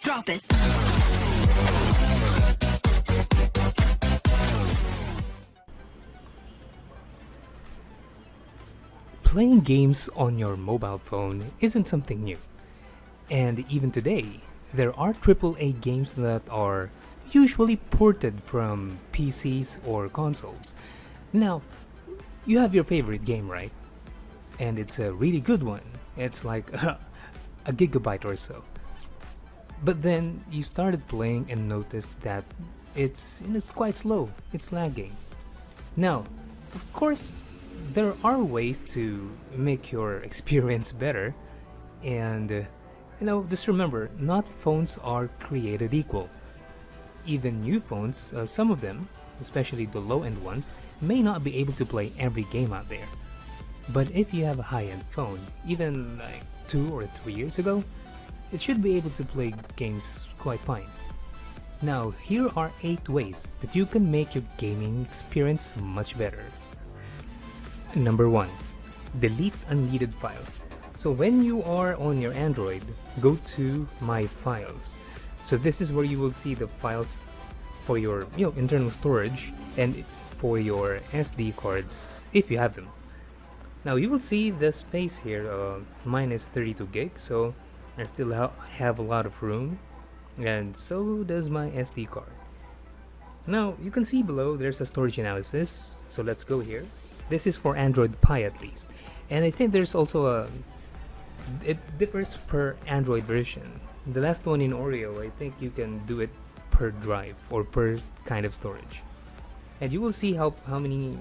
Drop it. Playing games on your mobile phone isn't something new. And even today, there are AAA games that are usually ported from PCs or consoles. Now, you have your favorite game, right? And it's a really good one. It's like a gigabyte or so. But then you started playing and noticed that it's quite slow. It's lagging. Now, of course, there are ways to make your experience better, and just remember, not phones are created equal. Even new phones, some of them, especially the low-end ones, may not be able to play every game out there. But if you have a high-end phone, even like 2 or 3 years ago, it should be able to play games quite fine. Now, here are 8 ways that you can make your gaming experience much better. Number 1. Delete unneeded files. So when you are on your Android, go to My Files. So this is where you will see the files for your internal storage and for your SD cards if you have them. Now you will see the space here, mine is 32 gig, so I still have a lot of room, and so does my SD card. Now you can see below there's a storage analysis, so let's go here. This is for Android Pie at least, and I think there's also it differs per Android version. The last one in Oreo, I think you can do it per drive or per kind of storage, and you will see how many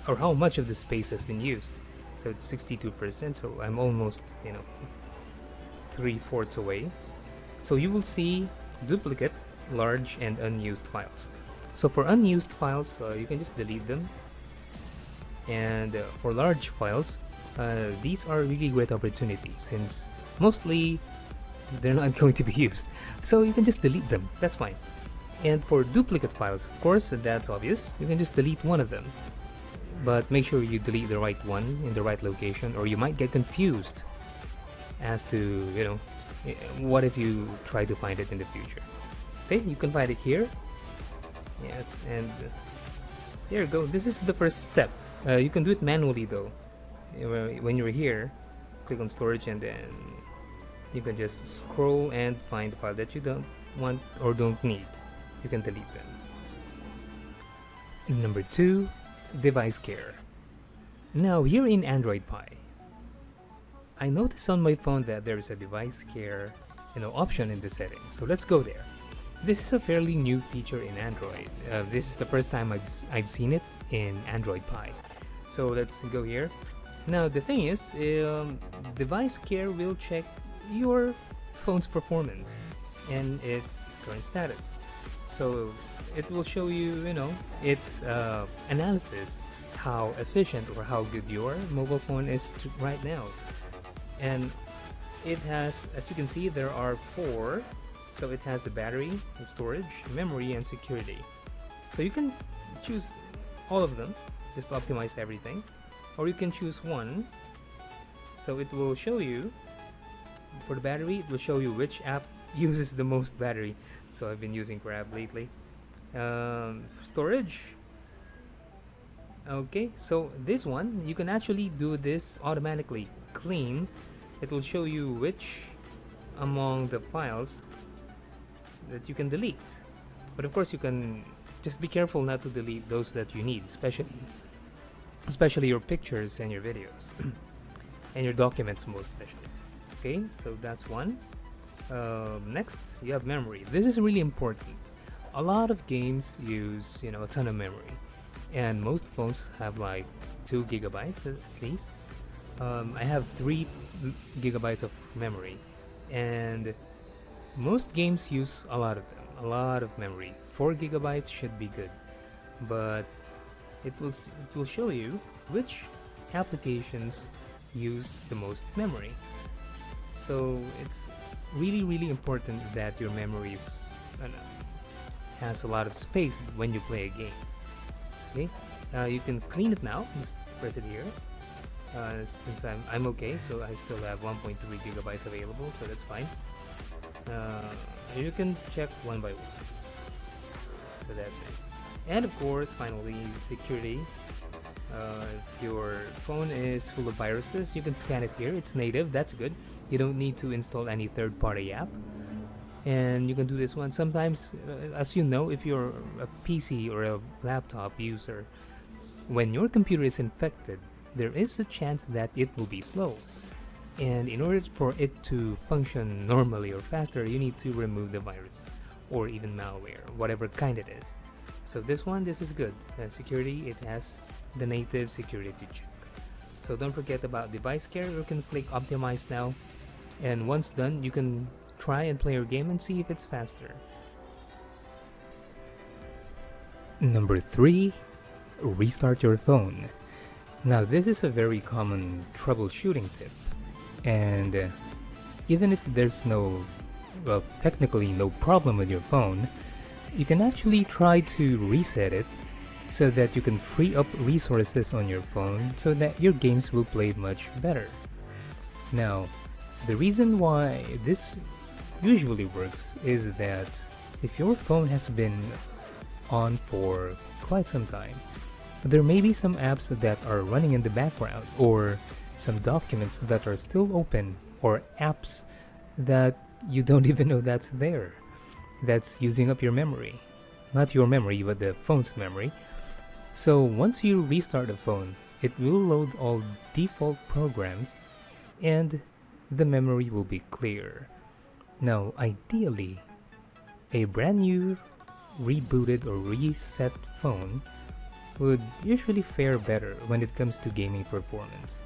or how much of the space has been used. So it's 62%, so I'm almost 3/4 away. So you will see duplicate, large, and unused files. So for unused files, you can just delete them. And for large files, these are really great opportunities since mostly they're not going to be used. So you can just delete them, that's fine. And for duplicate files, of course, that's obvious. You can just delete one of them. But make sure you delete the right one in the right location, or you might get confused as to, what if you try to find it in the future. Okay, you can find it here. Yes, and there you go. This is the first step. You can do it manually though. When you're here, click on storage, and then you can just scroll and find the file that you don't want or don't need. You can delete them. Number 2, device care. Now here in Android Pie, I noticed on my phone that there is a device care option in the settings. So let's go there. This is a fairly new feature in Android. This is the first time I've seen it in Android Pie. So let's go here. Now the thing is, device care will check your phone's performance and its current status. So it will show you, its analysis, how efficient or how good your mobile phone is right now. And it has, as you can see, there are 4. So it has the battery, the storage, memory, and security. So you can choose all of them just to optimize everything, or you can choose one. So it will show you, for the battery, it will show you which app uses the most battery. So I've been using Grab lately. For storage, okay, so this one, you can actually do this automatically. Clean, it will show you which among the files that you can delete. But of course, you can just be careful not to delete those that you need, especially your pictures and your videos and your documents, most especially. Okay, so that's one. Next, you have memory. This is really important. A lot of games use a ton of memory, and most phones have like 2 gigabytes at least. I have 3 gigabytes of memory, and most games use a lot of them, a lot of memory. 4 gigabytes should be good, but it will show you which applications use the most memory. So it's really important that your memory has a lot of space when you play a game. Okay, you can clean it now. Just press it here. Since I'm okay, so I still have 1.3 gigabytes available, so that's fine. You can check one by one. So that's it. And of course, finally, security. If your phone is full of viruses, you can scan it here. It's native, that's good. You don't need to install any third-party app. And you can do this one. Sometimes, as you know, if you're a PC or a laptop user, when your computer is infected, there is a chance that it will be slow. And in order for it to function normally or faster, you need to remove the virus or even malware, whatever kind it is. So this is good. Security, it has the native security check. So don't forget about device care. You can click optimize now, and once done, you can try and play your game and see if it's faster. Number 3, restart your phone. Now this is a very common troubleshooting tip, and even if there's technically no problem with your phone, you can actually try to reset it so that you can free up resources on your phone so that your games will play much better. Now, the reason why this usually works is that if your phone has been on for quite some time, there may be some apps that are running in the background, or some documents that are still open, or apps that you don't even know that's there. That's using up your memory. Not your memory, but the phone's memory. So once you restart the phone, it will load all default programs and the memory will be clear. Now, ideally, a brand new rebooted or reset phone would usually fare better when it comes to gaming performance.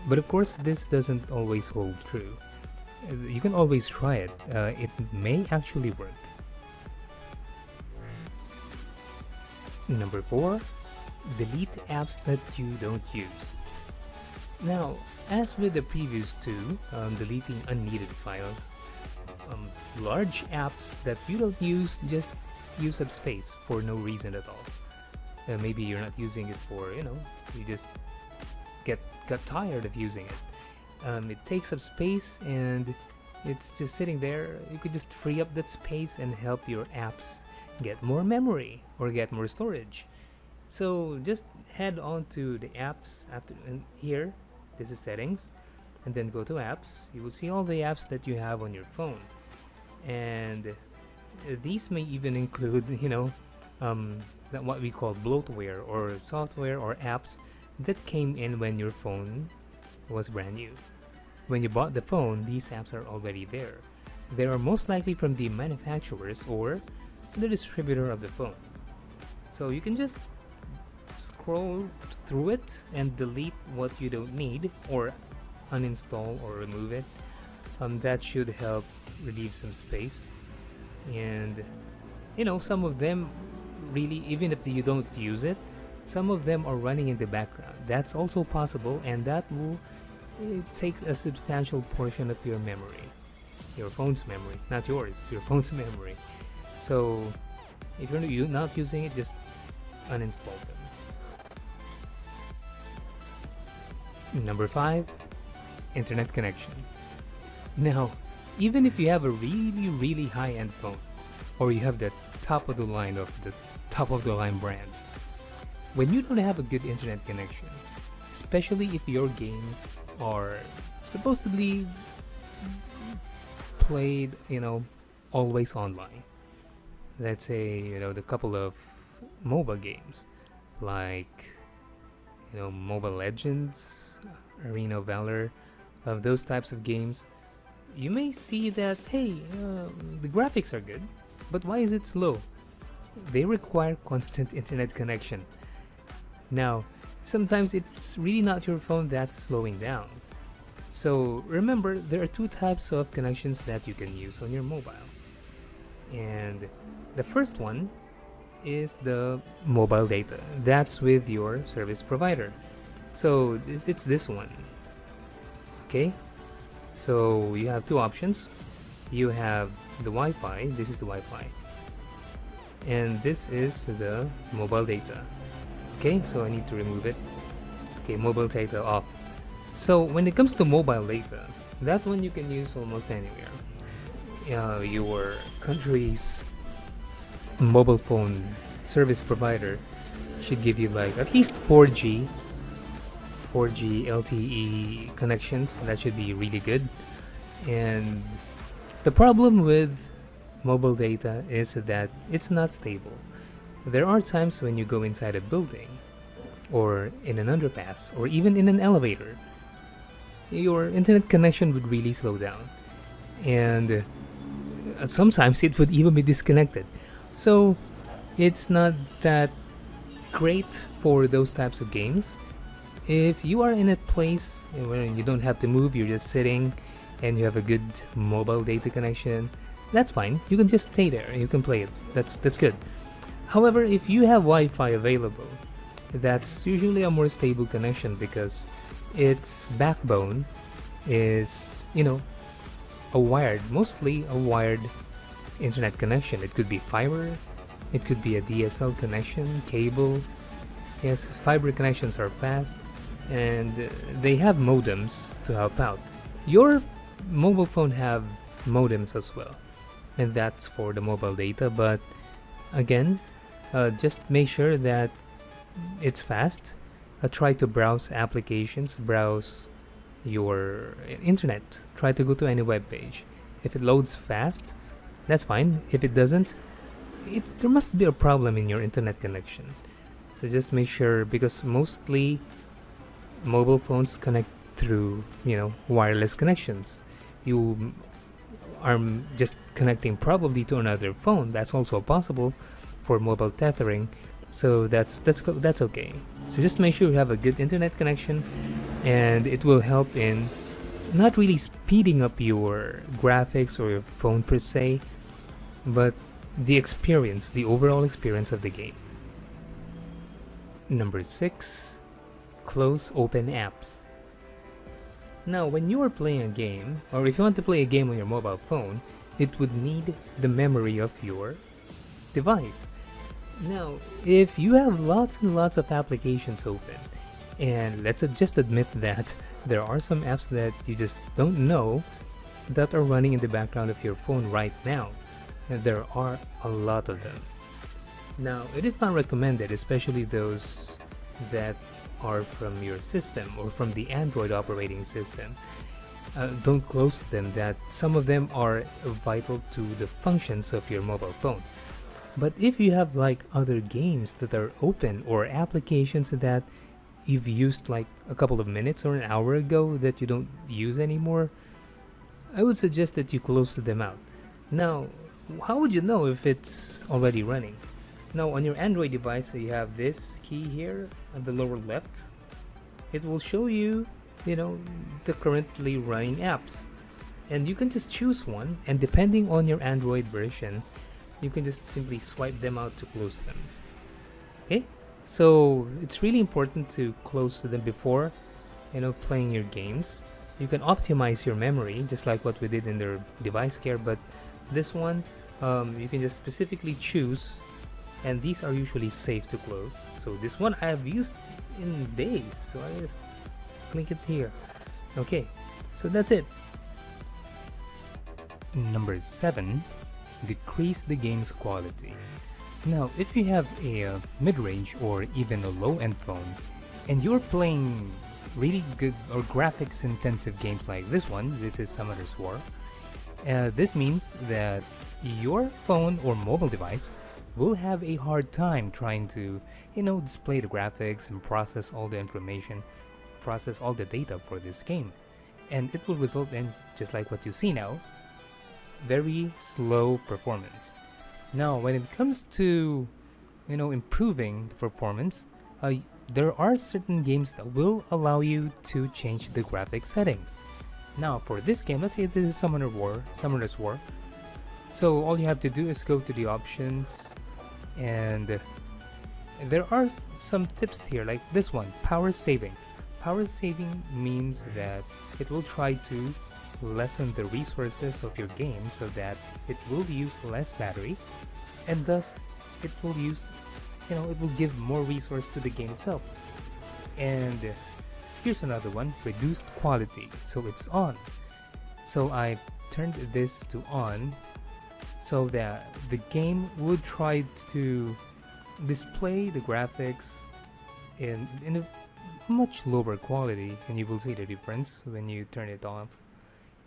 But of course, this doesn't always hold true. You can always try it. It may actually work. Number 4, delete apps that you don't use. Now, as with the previous two, deleting unneeded files, large apps that you don't use just use up space for no reason at all. Maybe you're not using it for, you just got tired of using it. It takes up space and it's just sitting there. You could just free up that space and help your apps get more memory or get more storage. So just head on to the apps and here, this is settings, and then go to apps. You will see all the apps that you have on your phone, and these may even include that what we call bloatware, or software or apps that came in when your phone was brand new. When you bought the phone, these apps are already there. They are most likely from the manufacturers or the distributor of the phone. So you can just scroll through it and delete what you don't need, or uninstall or remove it. That should help relieve some space. And some of them really, even if you don't use it, some of them are running in the background. That's also possible, and that will take a substantial portion of your memory. Your phone's memory, not yours, your phone's memory. So if you're not using it, just uninstall them. Number 5, internet connection. Now, even if you have a really high-end phone, or you have the top of the line brands, when you don't have a good internet connection, especially if your games are supposedly played, always online. Let's say, the couple of mobile games like, Mobile Legends, Arena of Valor, of those types of games, you may see that, hey, the graphics are good, but why is it slow? They require constant internet connection. Now, sometimes it's really not your phone that's slowing down. So remember, there are 2 types of connections that you can use on your mobile. And the first one is the mobile data. That's with your service provider. So it's this one. Okay? So you have 2 options. You have the Wi-Fi. This is the Wi-Fi. And this is the mobile data. Okay, so I need to remove it. Okay, mobile data off. So when it comes to mobile data, that one you can use almost anywhere. your country's mobile phone service provider should give you like at least 4G LTE connections. That should be really good. And the problem with mobile data is that it's not stable. There are times when you go inside a building or in an underpass or even in an elevator, your internet connection would really slow down. And sometimes it would even be disconnected. So it's not that great for those types of games. If you are in a place where you don't have to move, you're just sitting and you have a good mobile data connection, that's fine. You can just stay there and you can play it. That's good. However, if you have Wi-Fi available, that's usually a more stable connection because its backbone is, mostly a wired internet connection. It could be fiber, it could be a DSL connection, cable. Yes, fiber connections are fast and they have modems to help out. Your mobile phone have modems as well, and that's for the mobile data. But again, just make sure that it's fast. Try to browse applications, browse your internet. Try to go to any web page. If it loads fast, that's fine. If it doesn't, there must be a problem in your internet connection. So just make sure, because mostly mobile phones connect through wireless connections. You are just connecting probably to another phone. That's also possible for mobile tethering. So that's okay. So just make sure you have a good internet connection, and it will help in not really speeding up your graphics or your phone per se, but the overall experience of the game. Number 6, close open apps. Now, when you are playing a game, or if you want to play a game on your mobile phone, it would need the memory of your device. Now, if you have lots and lots of applications open, and let's just admit that there are some apps that you just don't know that are running in the background of your phone right now, and there are a lot of them. Now, it is not recommended, especially those that are from your system or from the Android operating system. Don't close them, that some of them are vital to the functions of your mobile phone. But if you have like other games that are open or applications that you've used like a couple of minutes or an hour ago that you don't use anymore, I would suggest that you close them out. Now, how would you know if it's already running? Now, on your Android device, you have this key here at the lower left. It will show you, the currently running apps. And you can just choose one, and depending on your Android version, you can just simply swipe them out to close them. Okay? So, it's really important to close them before, playing your games. You can optimize your memory, just like what we did in the device care, but this one, you can just specifically choose, and these are usually safe to close. So this one I have used in days, so I just click it here. Okay, so that's it. Number 7, decrease the game's quality. Now, if you have a mid-range or even a low-end phone, and you're playing really good or graphics intensive games like this one, this is Summoner's War, this means that your phone or mobile device will have a hard time trying to, display the graphics and process all the information, process all the data for this game. And it will result in, just like what you see now, very slow performance. Now, when it comes to, improving the performance, there are certain games that will allow you to change the graphics settings. Now, for this game, let's say this is Summoner's War. So all you have to do is go to the options, and there are some tips here, like this one, power saving. Power saving means that it will try to lessen the resources of your game so that it will use less battery, and thus it will use, it will give more resource to the game itself. And here's another one, reduced quality. So it's on. So I turned this to on so that the game would try to display the graphics in a much lower quality, and you will see the difference when you turn it off.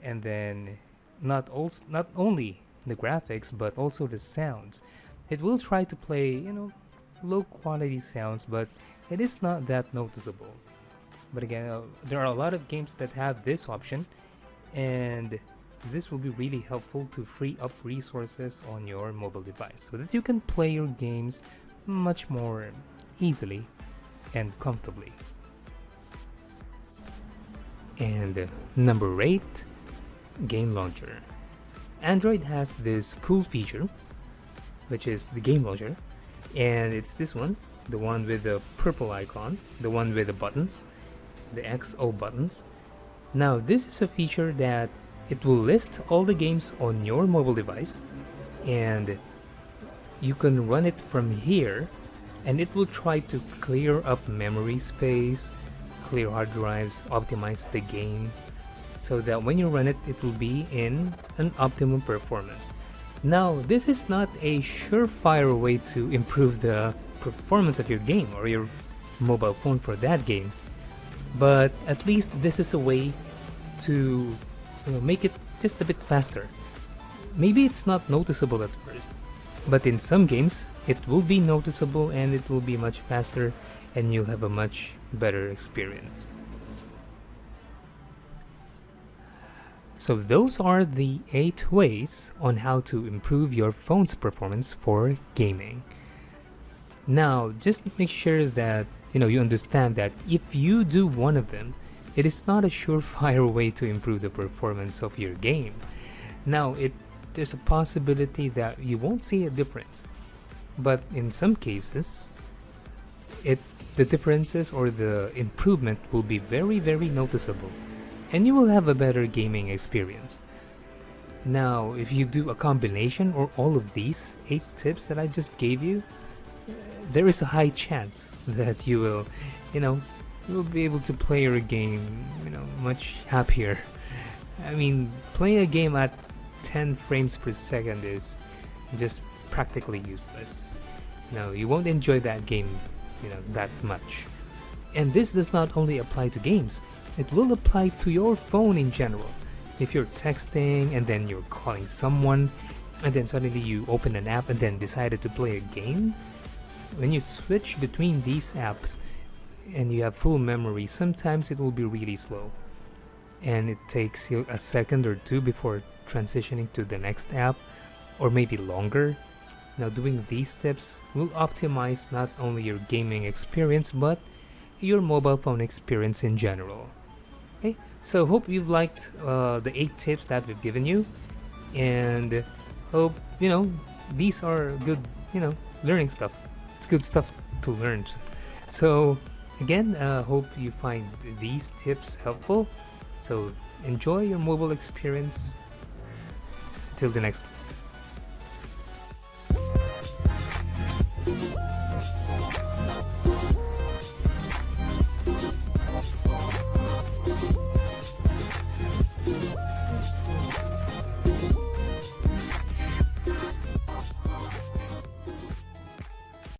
And then not only the graphics but also the sounds. It will try to play, low quality sounds, but it is not that noticeable. But again, there are a lot of games that have this option, and this will be really helpful to free up resources on your mobile device so that you can play your games much more easily and comfortably. And number 8, Game Launcher. Android has this cool feature, which is the Game Launcher, and it's this one, the one with the purple icon, the one with the buttons, the XO buttons. Now this is a feature that it will list all the games on your mobile device, and you can run it from here, and it will try to clear up memory space, clear hard drives, optimize the game, so that when you run it, it will be in an optimum performance. Now, this is not a surefire way to improve the performance of your game or your mobile phone for that game, but at least this is a way to make it just a bit faster. Maybe it's not noticeable at first, but in some games it will be noticeable and it will be much faster, and you'll have a much better experience. So those are the 8 ways on how to improve your phone's performance for gaming. Now, just make sure that you understand that if you do one of them, it is not a surefire way to improve the performance of your game. Now, there's a possibility that you won't see a difference, but in some cases, the differences or the improvement will be very, very noticeable, and you will have a better gaming experience. Now, if you do a combination or all of these 8 tips that I just gave you, there is a high chance that you will be able to play your game, much happier. I mean, playing a game at 10 frames per second is just practically useless. No, you won't enjoy that game, that much. And this does not only apply to games, it will apply to your phone in general. If you're texting and then you're calling someone, and then suddenly you open an app and then decided to play a game, when you switch between these apps and you have full memory, sometimes it will be really slow, and it takes you a second or two before transitioning to the next app, or maybe longer. Now, doing these tips will optimize not only your gaming experience but your mobile phone experience in general. Okay, so hope you've liked the 8 tips that we've given you, and hope these are good learning stuff. It's good stuff to learn. So again, hope you find these tips helpful. So enjoy your mobile experience. Till the next